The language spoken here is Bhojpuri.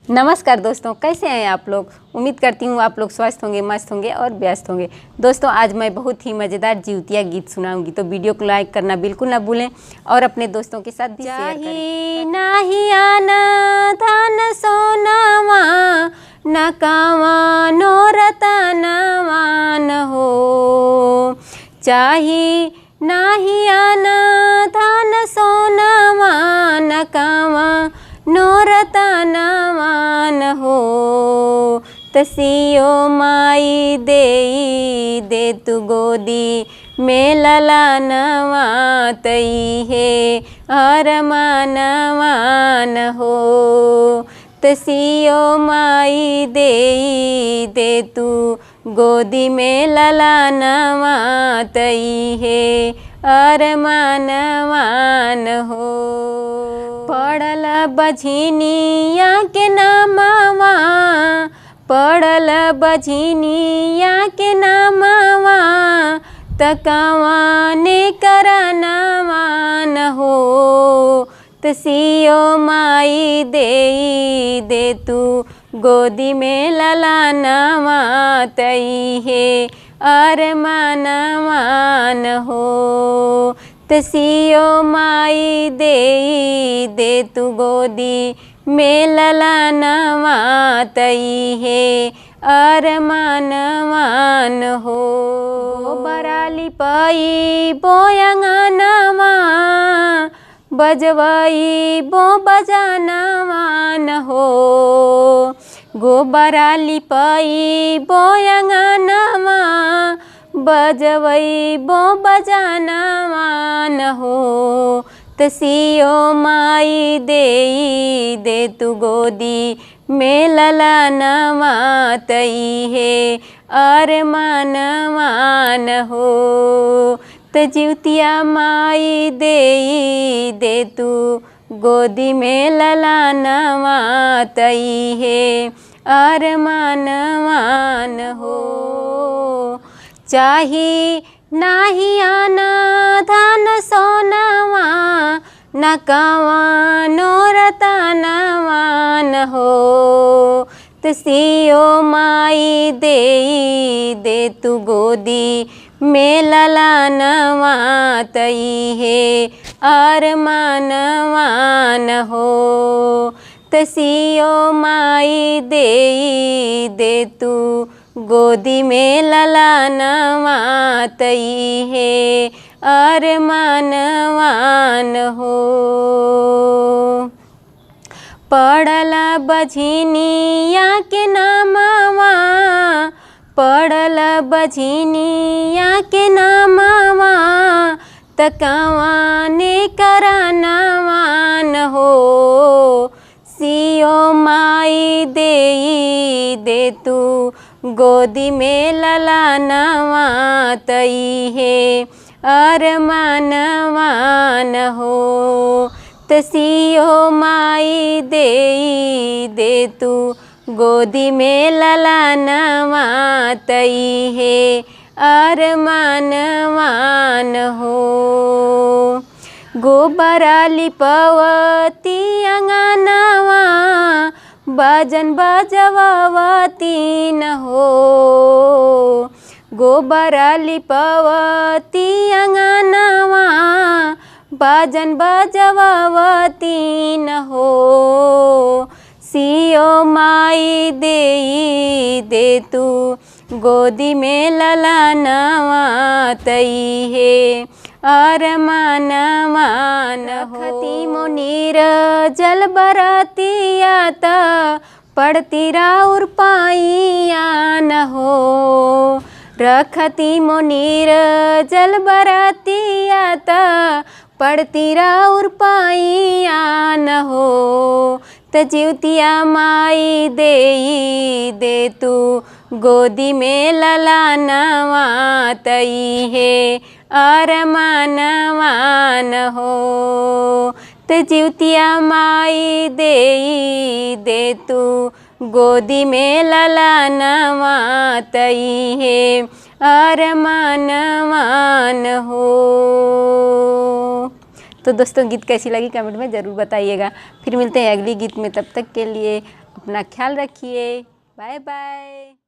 नमस्कार दोस्तों, कैसे हैं आप लोग। उम्मीद करती हूँ आप लोग स्वस्थ होंगे, मस्त होंगे और व्यस्त होंगे। दोस्तों आज मैं बहुत ही मज़ेदार जीवतिया गीत सुनाऊंगी, तो वीडियो को लाइक करना बिल्कुल ना भूलें और अपने दोस्तों के साथ भी शेयर करें। नाही आना धन सोनावा न कावा नो रतनवा न हो, चाही नाही आना धन सोनावा न कावा नो रतनवा न हो, तसियो माई दे तू गोदी में ललनवा तई है अरमानवा न हो, तसियो माई दे तू गोदी में ललनवा तई है अरमानवा न हो। पड़ल बझिनिया के नामवा, पड़ल बझिनिया के नामवा, तकवा ने करनवा न हो, तसियो माई दे तू गोदी में ललनवा तई है अरमानवा न हो, तसियो माई दे तू गोदी में ललनवा तई है अरमानवा न हो। बराली पई बोयंगनवा, बजवई बो बजानवा न हो, गोबराली पई बोयंगनवा, बजवई बो बजानवा न हो, तसियो माई दे तू गोदी में ललनवा तई है अरमानवा न हो, तजिवतिया माई दे तू गोदी में ललनवा तई है अरमानवा न हो। चाही नाही आना धन सोनावा न कावा नो रतनवा न हो, तसियो माई दे तू गोदी में ललनवा तई है अरमानवा न हो, तसियो माई दे तू गोदी में ललनवा तई है अरमानवा न हो। पड़ल बझिनिया के नामवा, पड़ल बझिनिया के नामवा, तकवा ने करनवा न हो, सियो माई दे तू गोदी में ललनवा तई है अरमानवा न हो, तसियो माई दे तू गोदी में ललनवा तई है अरमानवा न हो। गोबराली पवती अंगनवा, बाजन बजवावती न हो, गोबराली पवती अंगनवा, बाजन बजवावती न हो, सियो माई दे तू गोदी में ललनवा तई है अरमानवा न हो। रखती मोनीर जल बरतिया त पड़ती राउर पाइया न हो, रखती मोनीर जल बरतिया त पड़ती राउर पाइया न हो, तजिवतिया माई दे तू गोदी में ललनवा तई है अरमानवा न हो, तजिवतिया माई दे तू गोदी में ललनवा तई है अरमानवा न हो। तो दोस्तों गीत कैसी लगी कमेंट में ज़रूर बताइएगा। फिर मिलते हैं अगली गीत में, तब तक के लिए अपना ख्याल रखिए। Bye by.